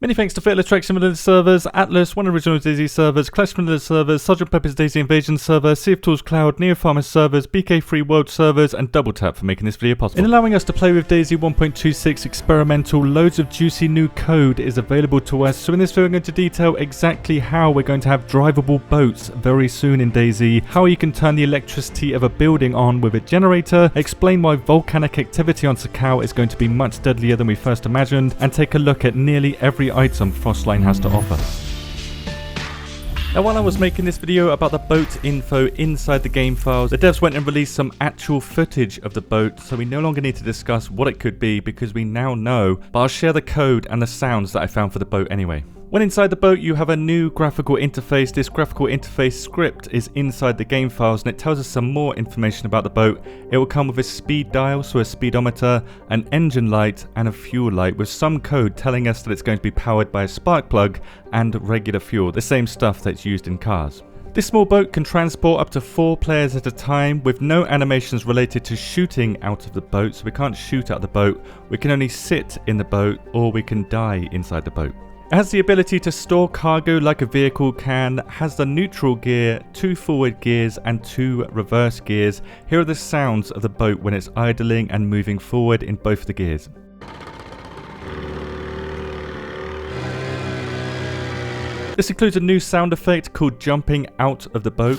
Many thanks to Fatal Attraction Vanilla servers, Atlas, one original DayZ servers, Clash Vanilla servers, Sgt. Pepper's DayZ Invasion server, Sea of Tools Cloud, Neo Farmers servers, BK Free World servers, and Double Tap for making this video possible. In allowing us to play with DayZ 1.26 experimental, loads of juicy new code is available to us. So in this video I'm going to detail exactly how we're going to have drivable boats very soon in DayZ, how you can turn the electricity of a building on with a generator, explain why volcanic activity on Sakal is going to be much deadlier than we first imagined, and take a look at nearly every item Frostline has to offer. Now while I was making this video about the boat info inside the game files, the devs went and released some actual footage of the boat, so we no longer need to discuss what it could be because we now know, but I'll share the code and the sounds that I found for the boat anyway. When inside the boat you have a new graphical interface. This graphical interface script is inside the game files and it tells us some more information about the boat. It will come with a speed dial, so a speedometer, an engine light and a fuel light with some code telling us that it's going to be powered by a spark plug and regular fuel, the same stuff that's used in cars. This small boat can transport up to 4 players at a time with no animations related to shooting out of the boat, so we can't shoot out of the boat, we can only sit in the boat or we can die inside the boat. It has the ability to store cargo like a vehicle can, has the neutral gear, 2 forward gears and 2 reverse gears. Here are the sounds of the boat when it's idling and moving forward in both the gears. This includes a new sound effect called jumping out of the boat,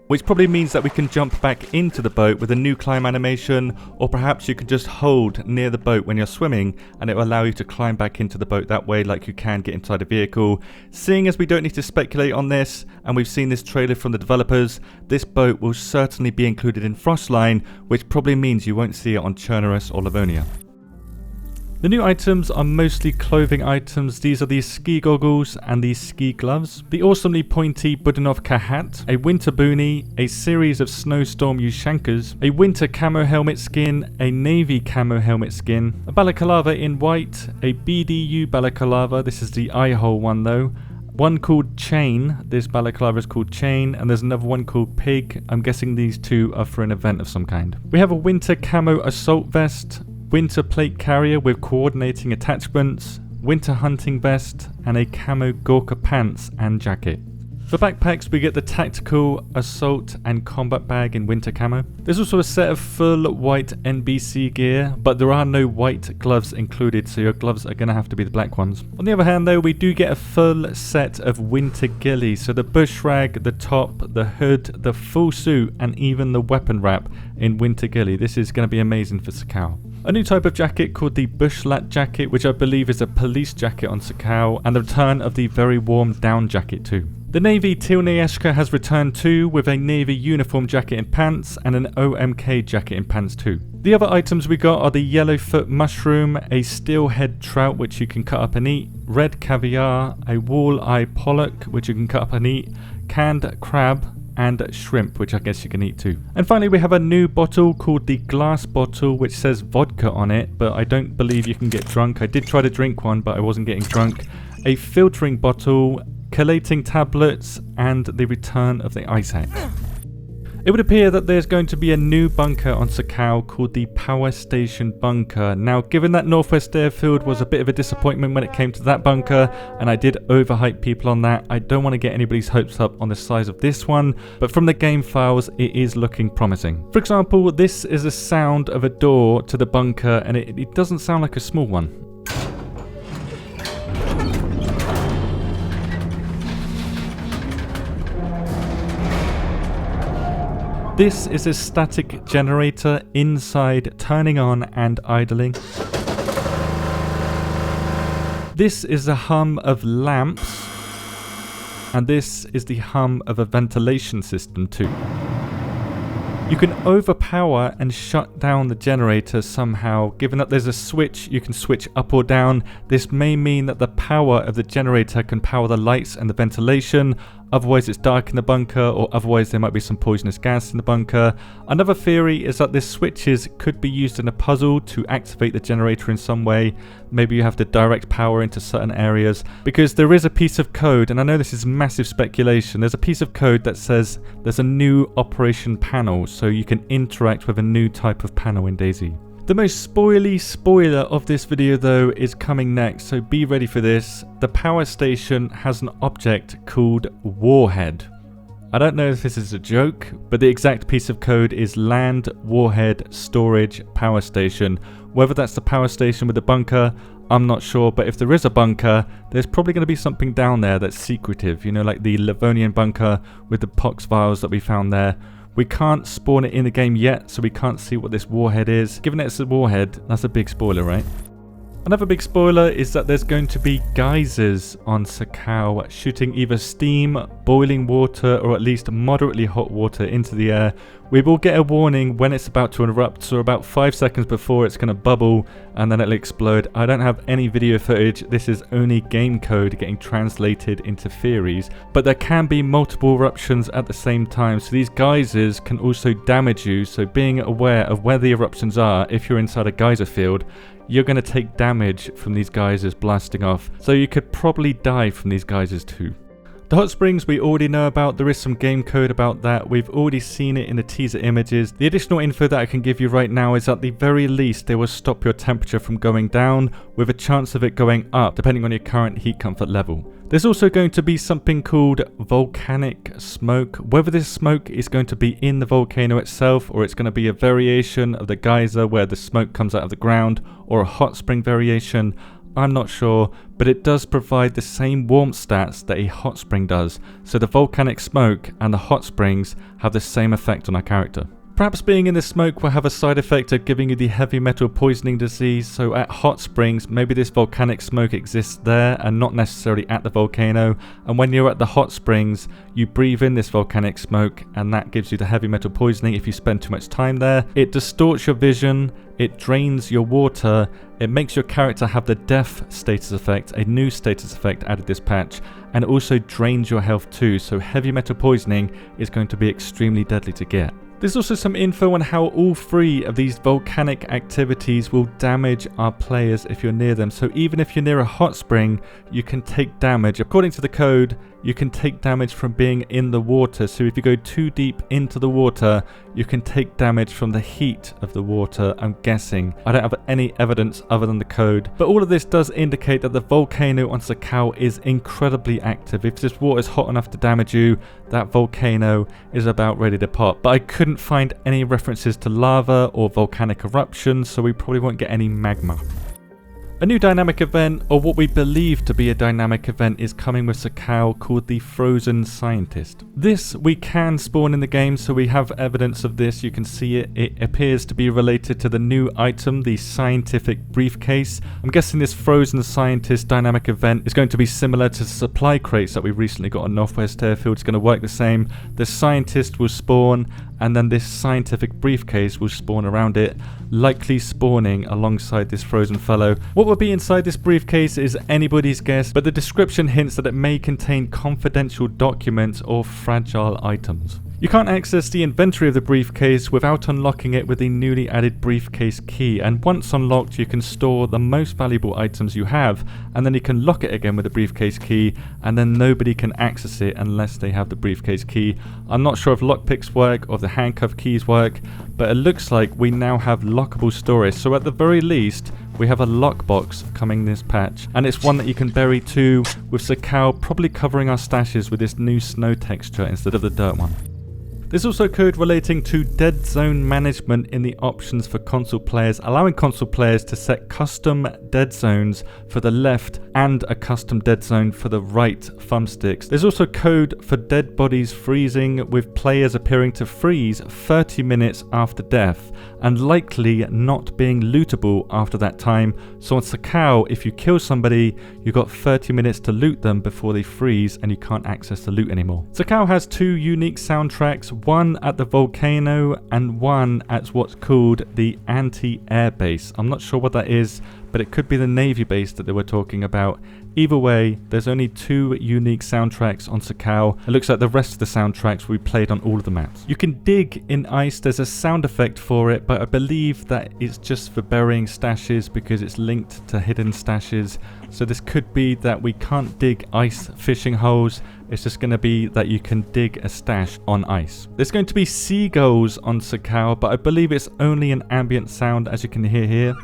which probably means that we can jump back into the boat with a new climb animation, or perhaps you can just hold near the boat when you're swimming and it will allow you to climb back into the boat that way like you can get inside a vehicle. Seeing as we don't need to speculate on this and we've seen this trailer from the developers, this boat will certainly be included in Frostline, which probably means you won't see it on Chernobyl or Livonia. The new items are mostly clothing items. These are these ski goggles and these ski gloves, the awesomely pointy Budanovka hat, a winter boonie, a series of snowstorm Ushankas, a winter camo helmet skin, a navy camo helmet skin, a balaclava in white, a BDU balaclava, this is the eye hole one though, one called Chain, this balaclava is called Chain, and there's another one called Pig. I'm guessing these two are for an event of some kind. We have a winter camo assault vest, winter plate carrier with coordinating attachments, winter hunting vest, and a camo Gorka pants and jacket. For backpacks we get the tactical, assault and combat bag in winter camo. There's also a set of full white NBC gear, but there are no white gloves included, so your gloves are going to have to be the black ones. On the other hand though, we do get a full set of winter ghillie, so the bush rag, the top, the hood, the full suit and even the weapon wrap in winter ghillie. This is going to be amazing for Sakal. A new type of jacket called the bushlat jacket, which I believe is a police jacket on Sakal, and the return of the very warm down jacket too. The Navy Tilneeshka has returned too, with a Navy uniform jacket and pants and an OMK jacket and pants too. The other items we got are the yellowfoot mushroom, a steelhead trout which you can cut up and eat, red caviar, a walleye pollock which you can cut up and eat, canned crab, and shrimp, which I guess you can eat too. And finally we have a new bottle called the glass bottle, which says vodka on it, but I don't believe you can get drunk. I did try to drink one, but I wasn't getting drunk. A filtering bottle, collating tablets, and the return of the ice axe. It would appear that there's going to be a new bunker on Sakal called the Power Station Bunker. Now, given that Northwest Airfield was a bit of a disappointment when it came to that bunker, and I did overhype people on that, I don't want to get anybody's hopes up on the size of this one, but from the game files, it is looking promising. For example, this is a sound of a door to the bunker, and it doesn't sound like a small one. This is a static generator inside, turning on and idling. This is the hum of lamps, and this is the hum of a ventilation system too. You can overpower and shut down the generator somehow. Given that there's a switch, you can switch up or down. This may mean that the power of the generator can power the lights and the ventilation. Otherwise it's dark in the bunker, or otherwise there might be some poisonous gas in the bunker. Another theory is that this switches could be used in a puzzle to activate the generator in some way. Maybe you have to direct power into certain areas, because there is a piece of code, and I know this is massive speculation, there's a piece of code that says there's a new operation panel, so you can interact with a new type of panel in DayZ. The most spoiler of this video though is coming next, so be ready for this. The power station has an object called Warhead. I don't know if this is a joke, but the exact piece of code is land, warhead, storage, power station. Whether that's the power station with the bunker, I'm not sure, but if there is a bunker, there's probably going to be something down there that's secretive, you know, like the Livonian bunker with the pox vials that we found there. We can't spawn it in the game yet, so we can't see what this warhead is. Given it's a warhead, that's a big spoiler, right? Another big spoiler is that there's going to be geysers on Sakhal, shooting either steam, boiling water, or at least moderately hot water into the air. We will get a warning when it's about to erupt, so about 5 seconds before it's going to bubble and then it'll explode. I don't have any video footage, this is only game code getting translated into theories, but there can be multiple eruptions at the same time, so these geysers can also damage you, so being aware of where the eruptions are, if you're inside a geyser field, you're going to take damage from these geysers blasting off, so you could probably die from these geysers too. The hot springs we already know about, there is some game code about that, we've already seen it in the teaser images. The additional info that I can give you right now is at the very least they will stop your temperature from going down, with a chance of it going up depending on your current heat comfort level. There's also going to be something called volcanic smoke. Whether this smoke is going to be in the volcano itself, or it's going to be a variation of the geyser where the smoke comes out of the ground, or a hot spring variation, I'm not sure, but it does provide the same warmth stats that a hot spring does, so the volcanic smoke and the hot springs have the same effect on our character. Perhaps being in the smoke will have a side effect of giving you the heavy metal poisoning disease, so at hot springs maybe this volcanic smoke exists there and not necessarily at the volcano, and when you're at the hot springs you breathe in this volcanic smoke and that gives you the heavy metal poisoning if you spend too much time there. It distorts your vision, it drains your water, it makes your character have the death status effect, a new status effect added this patch, and it also drains your health too, so heavy metal poisoning is going to be extremely deadly to get. There's also some info on how all three of these volcanic activities will damage our players if you're near them. So even if you're near a hot spring, you can take damage. According to the code, you can take damage from being in the water. So if you go too deep into the water, you can take damage from the heat of the water, I'm guessing. I don't have any evidence other than the code. But all of this does indicate that the volcano on Sakal is incredibly active. If this water is hot enough to damage you, that volcano is about ready to pop. But I couldn't find any references to lava or volcanic eruptions, so we probably won't get any magma. A new dynamic event, or what we believe to be a dynamic event, is coming with Sakal called the Frozen Scientist. This we can spawn in the game, so we have evidence of this. You can see it. It appears to be related to the new item, the scientific briefcase. I'm guessing this Frozen Scientist dynamic event is going to be similar to the supply crates that we recently got on Northwest Airfield. It's going to work the same. The scientist will spawn, and then this scientific briefcase will spawn around it, likely spawning alongside this frozen fellow. What will be inside this briefcase is anybody's guess, but the description hints that it may contain confidential documents or fragile items. You can't access the inventory of the briefcase without unlocking it with the newly added briefcase key, and once unlocked you can store the most valuable items you have, and then you can lock it again with the briefcase key, and then nobody can access it unless they have the briefcase key. I'm not sure if lockpicks work or if the handcuff keys work, but it looks like we now have lockable storage, so at the very least we have a lockbox coming this patch, and it's one that you can bury too, with Sakal probably covering our stashes with this new snow texture instead of the dirt one. There's also code relating to dead zone management in the options for console players, allowing console players to set custom dead zones for the left and a custom dead zone for the right thumbsticks. There's also code for dead bodies freezing, with players appearing to freeze 30 minutes after death and likely not being lootable after that time. So on Sakal, if you kill somebody, you got 30 minutes to loot them before they freeze and you can't access the loot anymore. Sakal has two unique soundtracks, one at the volcano and one at what's called the anti-air base. I'm not sure what that is, but it could be the Navy base that they were talking about. Either way, there's only 2 unique soundtracks on Sakal. It looks like the rest of the soundtracks will be played on all of the maps. You can dig in ice, there's a sound effect for it, but I believe that it's just for burying stashes because it's linked to hidden stashes. So this could be that we can't dig ice fishing holes, it's just going to be that you can dig a stash on ice. There's going to be seagulls on Sakal, but I believe it's only an ambient sound, as you can hear here.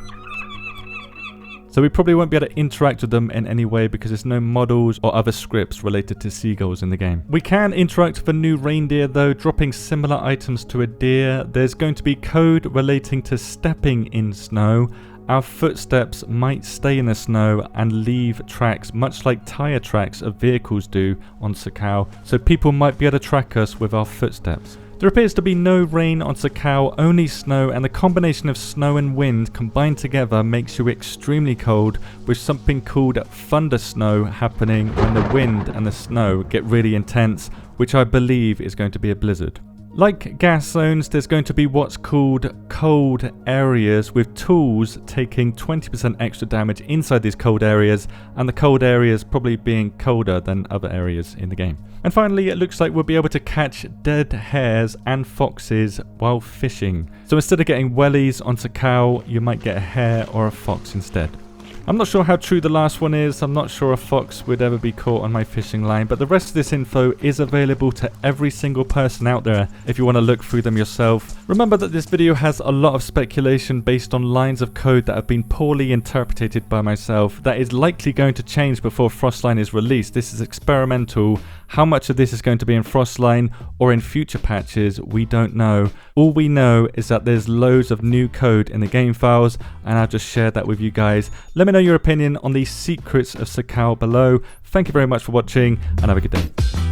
So we probably won't be able to interact with them in any way because there's no models or other scripts related to seagulls in the game. We can interact with a new reindeer though, dropping similar items to a deer. There's going to be code relating to stepping in snow. Our footsteps might stay in the snow and leave tracks, much like tyre tracks of vehicles do on Sakal, so people might be able to track us with our footsteps. There appears to be no rain on Sakal, only snow, and the combination of snow and wind combined together makes you extremely cold, with something called thunder snow happening when the wind and the snow get really intense, which I believe is going to be a blizzard. Like gas zones, there's going to be what's called cold areas, with tools taking 20% extra damage inside these cold areas, and the cold areas probably being colder than other areas in the game. And finally, it looks like we'll be able to catch dead hares and foxes while fishing. So instead of getting wellies on Sakal, you might get a hare or a fox instead. I'm not sure how true the last one is, I'm not sure a fox would ever be caught on my fishing line, but the rest of this info is available to every single person out there if you want to look through them yourself. Remember that this video has a lot of speculation based on lines of code that have been poorly interpreted by myself that is likely going to change before Frostline is released. This is experimental. How much of this is going to be in Frostline or in future patches, we don't know. All we know is that there's loads of new code in the game files, and I'll just share that with you guys. Let me know your opinion on the secrets of Sakal below. Thank you very much for watching, and have a good day.